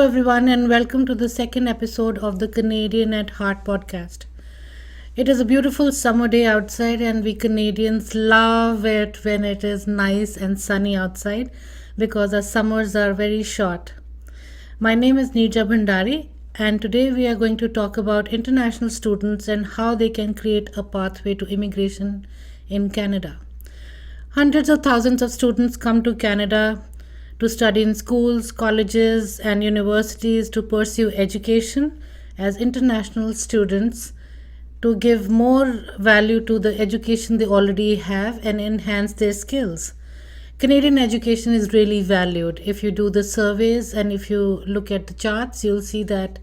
Hello, everyone, and welcome to the second episode of the Canadian at Heart podcast. It is a beautiful summer day outside, and we Canadians love it when it is nice and sunny outside because our summers are very short. My name is Neerja Bhandari, and today we are going to talk about international students and how they can create a pathway to immigration in Canada. Hundreds of thousands of students come to Canada to study in schools, colleges, and universities to pursue education as international students to give more value to the education they already have and enhance their skills. Canadian education is really valued. If you do the surveys and if you look at the charts, you'll see that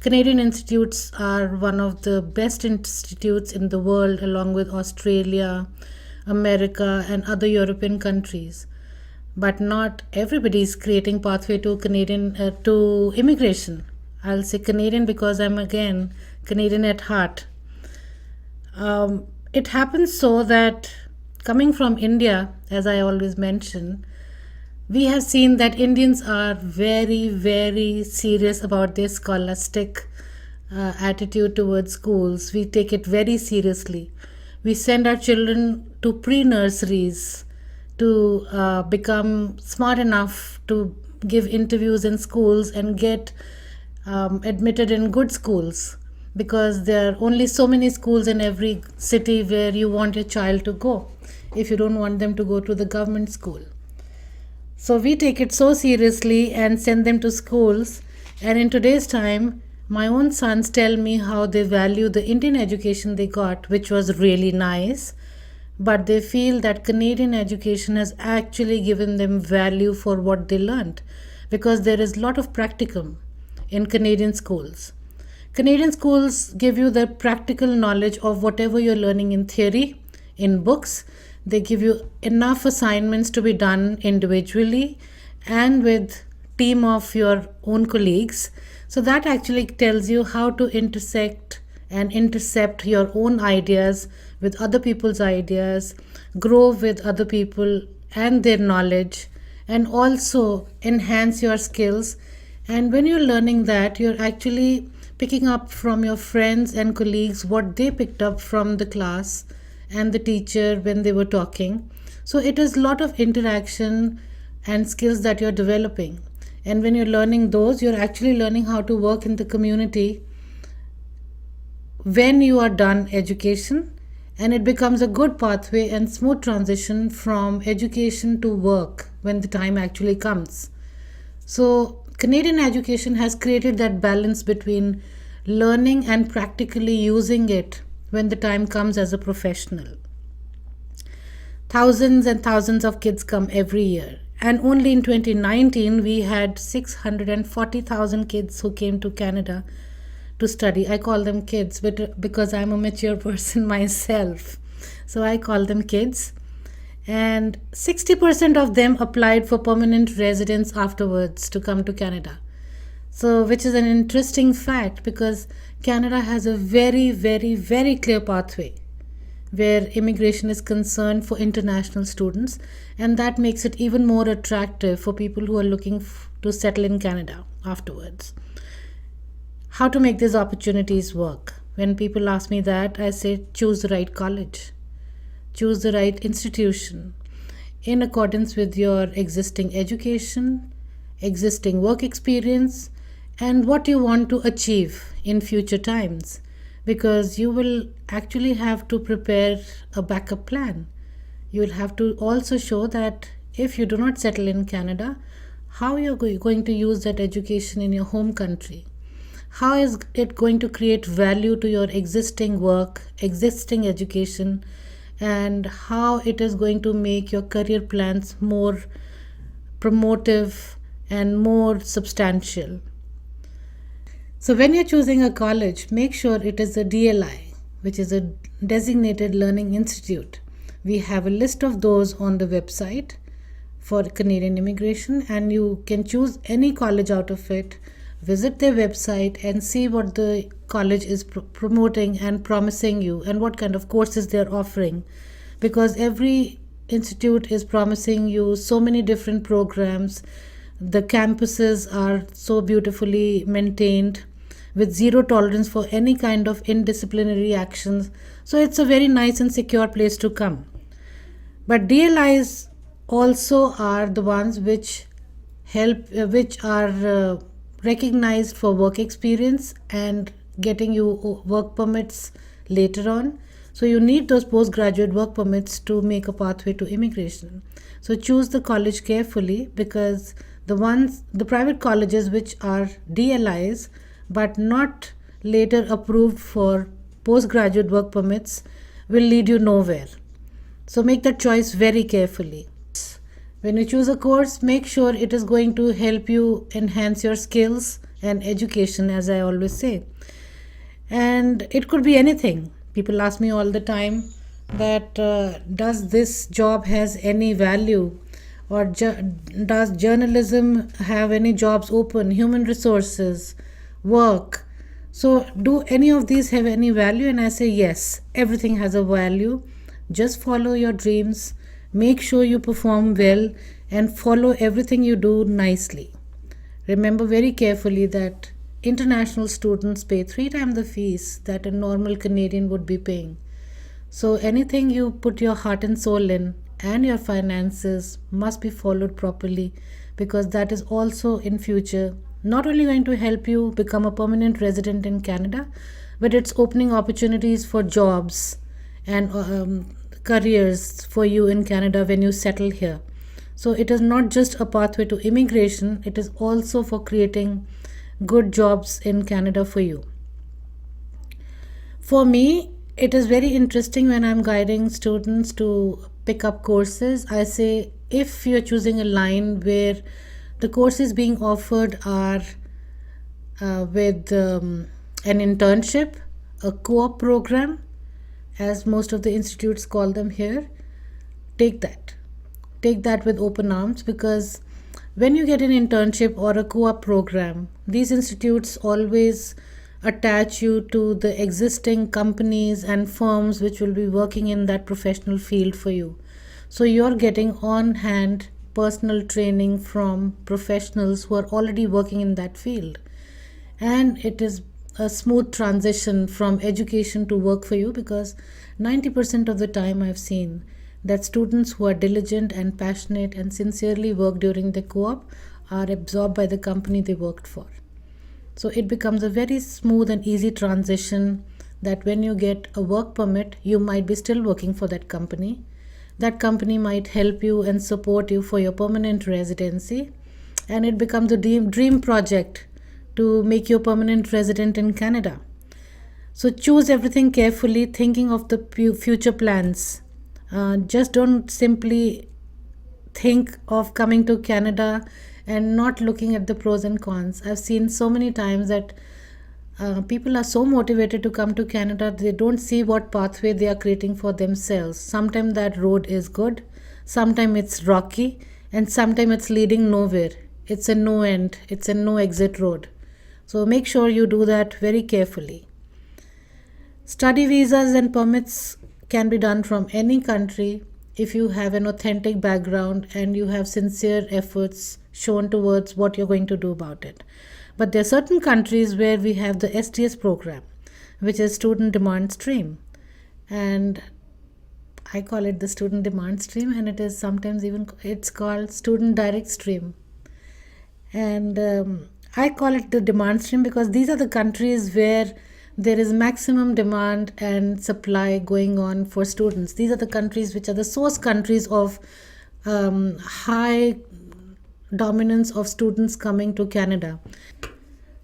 Canadian institutes are one of the best institutes in the world, along with Australia, America, and other European countries. But not everybody is creating pathway to to immigration. I'll say Canadian because I'm again Canadian at heart. It happens so that coming from India, as I always mention, we have seen that Indians are very, very serious about their scholastic attitude towards schools. We take it very seriously. We send our children to pre nurseries to become smart enough to give interviews in schools and get admitted in good schools, because there are only so many schools in every city where you want your child to go if you don't want them to go to the government school. So we take it so seriously and send them to schools. And in today's time, my own sons tell me how they value the Indian education they got, which was really nice, but they feel that Canadian education has actually given them value for what they learned, because there is a lot of practicum in Canadian schools. Canadian schools give you the practical knowledge of whatever you're learning in theory, in books. They give you enough assignments to be done individually and with team of your own colleagues. So that actually tells you how to intersect and intercept your own ideas with other people's ideas, grow with other people and their knowledge, and also enhance your skills. And when you're learning that, you're actually picking up from your friends and colleagues what they picked up from the class and the teacher when they were talking. So it is a lot of interaction and skills that you're developing. And when you're learning those, you're actually learning how to work in the community when you are done education, and it becomes a good pathway and smooth transition from education to work when the time actually comes. So Canadian education has created that balance between learning and practically using it when the time comes as a professional. Thousands and thousands of kids come every year, and only in 2019 we had 640,000 kids who came to Canada to study. I call them kids, but because I'm a mature person myself, so I call them kids. And 60% of them applied for permanent residence afterwards to come to Canada. So, which is an interesting fact, because Canada has a very, very, very clear pathway where immigration is concerned for international students, and that makes it even more attractive for people who are looking to settle in Canada afterwards. How to make these opportunities work? When people ask me that, I say choose the right college, choose the right institution in accordance with your existing education, existing work experience, and what you want to achieve in future times, because you will actually have to prepare a backup plan. You will have to also show that if you do not settle in Canada, how you're going to use that education in your home country. How is it going to create value to your existing work, existing education, and how it is going to make your career plans more promotive and more substantial. So when you're choosing a college, make sure it is a DLI, which is a designated learning institute. We have a list of those on the website for Canadian immigration, and you can choose any college out of it. Visit their website and see what the college is promoting and promising you, and what kind of courses they're offering, because every institute is promising you so many different programs The campuses are so beautifully maintained with zero tolerance for any kind of indisciplinary actions. So it's a very nice and secure place to come. But DLIs also are the ones which are recognized for work experience and getting you work permits later on. So you need those postgraduate work permits to make a pathway to immigration. So choose the college carefully, because the private colleges which are DLIs but not later approved for postgraduate work permits will lead you nowhere. So make that choice very carefully. When you choose a course, make sure it is going to help you enhance your skills and education, as I always say. And it could be anything. People ask me all the time that does this job has any value, or does journalism have any jobs open, human resources, work. So do any of these have any value? And I say yes, everything has a value. Just follow your dreams, make sure you perform well, and follow everything you do nicely. Remember very carefully that international students pay 3 times the fees that a normal Canadian would be paying. So anything you put your heart and soul in, and your finances must be followed properly, because that is also in future not only going to help you become a permanent resident in Canada, but it's opening opportunities for jobs and careers for you in Canada when you settle here. So it is not just a pathway to immigration, it is also for creating good jobs in Canada for you. For me, it is very interesting when I'm guiding students to pick up courses. I say, if you're choosing a line where the courses being offered are with an internship, a co-op program, as most of the institutes call them here, take that. Take that with open arms, because when you get an internship or a co-op program, these institutes always attach you to the existing companies and firms which will be working in that professional field for you. So you're getting on hand personal training from professionals who are already working in that field. And it is a smooth transition from education to work for you, because 90% of the time I've seen that students who are diligent and passionate and sincerely work during the co-op are absorbed by the company they worked for. So it becomes a very smooth and easy transition, that when you get a work permit, you might be still working for that company. That company might help you and support you for your permanent residency, and it becomes a dream project to make you a permanent resident in Canada. So choose everything carefully, thinking of the future plans. Just don't simply think of coming to Canada and not looking at the pros and cons. I've seen so many times that people are so motivated to come to Canada, they don't see what pathway they are creating for themselves. Sometimes that road is good, sometimes it's rocky, and sometimes it's leading nowhere. It's a no end, it's a no exit road. So make sure you do that very carefully. Study visas and permits can be done from any country if you have an authentic background and you have sincere efforts shown towards what you're going to do about it. But there are certain countries where we have the STS program, which is Student Demand Stream. And I call it the Student Demand Stream, and it is sometimes even, it's called Student Direct Stream. And I call it the demand stream because these are the countries where there is maximum demand and supply going on for students. These are the countries which are the source countries of high dominance of students coming to Canada.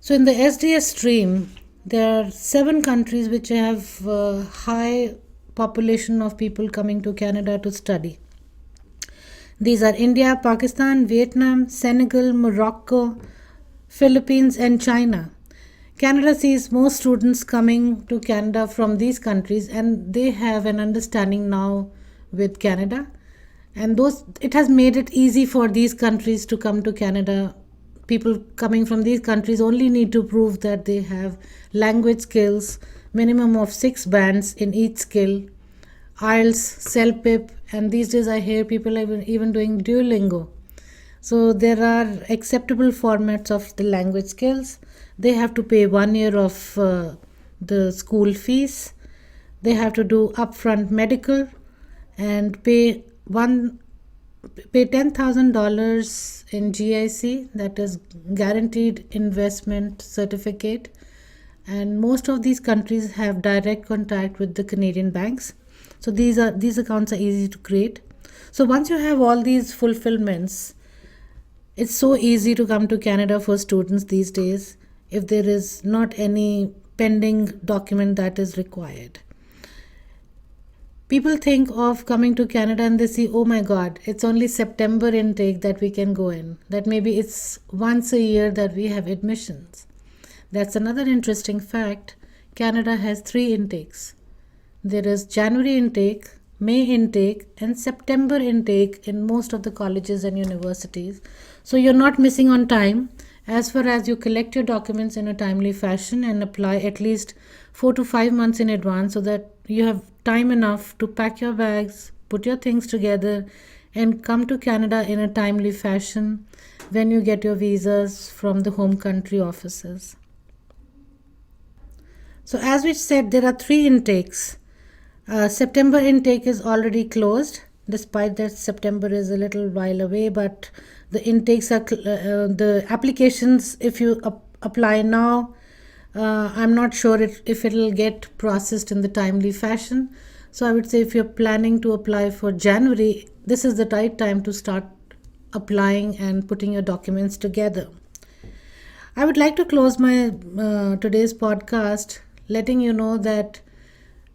So in the SDS stream, there are 7 countries which have high population of people coming to Canada to study. These are India, Pakistan, Vietnam, Senegal, Morocco, Philippines, and China. Canada sees most students coming to Canada from these countries, and they have an understanding now with Canada. And it has made it easy for these countries to come to Canada. People coming from these countries only need to prove that they have language skills, minimum of 6 bands in each skill, IELTS, CELPIP, and these days I hear people are even doing Duolingo. So there are acceptable formats of the language skills. They have to pay 1 year of the school fees. They have to do upfront medical and pay $10,000 in GIC, that is guaranteed investment certificate. And most of these countries have direct contact with the Canadian banks. So these accounts are easy to create. So once you have all these fulfillments, it's so easy to come to Canada for students these days if there is not any pending document that is required. People think of coming to Canada and they see, oh my God, it's only September intake that we can go in. That maybe it's once a year that we have admissions. That's another interesting fact. Canada has 3 intakes. There is January intake, May intake, and September intake in most of the colleges and universities. So you're not missing on time as far as you collect your documents in a timely fashion and apply at least 4 to 5 months in advance so that you have time enough to pack your bags, put your things together, and come to Canada in a timely fashion when you get your visas from the home country offices. So, as we said, there are 3 intakes. September intake is already closed, despite that September is a little while away, but the intakes are the applications. If you apply now, I'm not sure if it'll get processed in the timely fashion. So I would say if you're planning to apply for January, this is the right time to start applying and putting your documents together. I would like to close my today's podcast letting you know that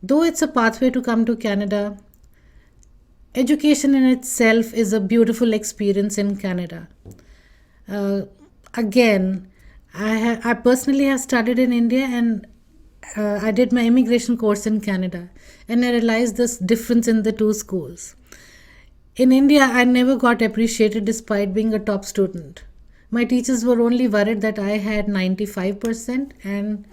though it's a pathway to come to Canada, education in itself is a beautiful experience in Canada. Again, I personally have studied in India and I did my immigration course in Canada, and I realized this difference in the two schools. In India, I never got appreciated despite being a top student. My teachers were only worried that I had 95% and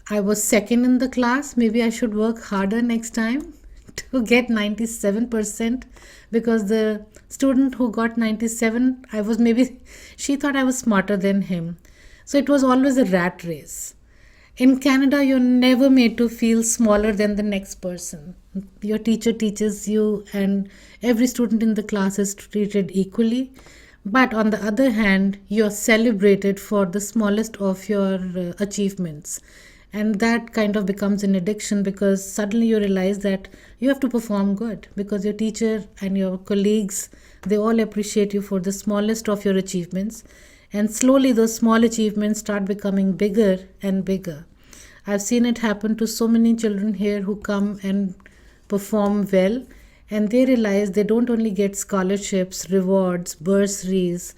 I was second in the class. Maybe I should work harder next time to get 97%, because the student who got 97, she thought I was smarter than him. So it was always a rat race. In Canada, you're never made to feel smaller than the next person. Your teacher teaches you, and every student in the class is treated equally. But on the other hand, you're celebrated for the smallest of your achievements. And that kind of becomes an addiction, because suddenly you realize that you have to perform good, because your teacher and your colleagues, they all appreciate you for the smallest of your achievements. And slowly those small achievements start becoming bigger and bigger. I've seen it happen to so many children here who come and perform well, and they realize they don't only get scholarships, rewards, bursaries,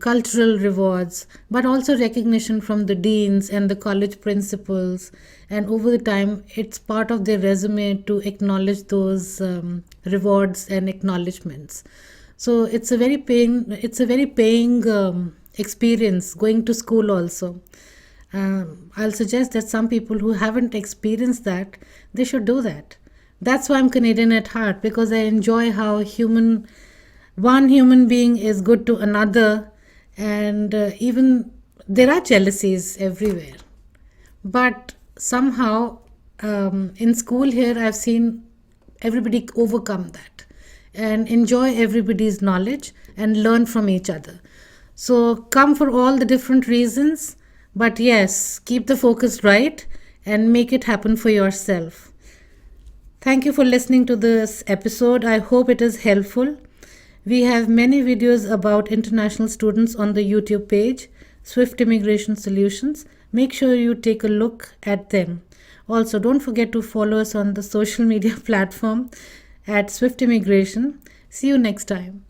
cultural rewards, but also recognition from the deans and the college principals. And over the time, it's part of their resume to acknowledge those rewards and acknowledgements. So it's a very paying experience going to school also. I'll suggest that some people who haven't experienced that, they should do that. That's why I'm Canadian at heart, because I enjoy how one human being is good to another, and even there are jealousies everywhere. But somehow in school here, I've seen everybody overcome that and enjoy everybody's knowledge and learn from each other. So come for all the different reasons, but yes, keep the focus right and make it happen for yourself. Thank you for listening to this episode. I hope it is helpful. We have many videos about international students on the YouTube page, Swift Immigration Solutions. Make sure you take a look at them. Also, don't forget to follow us on the social media platform at Swift Immigration. See you next time.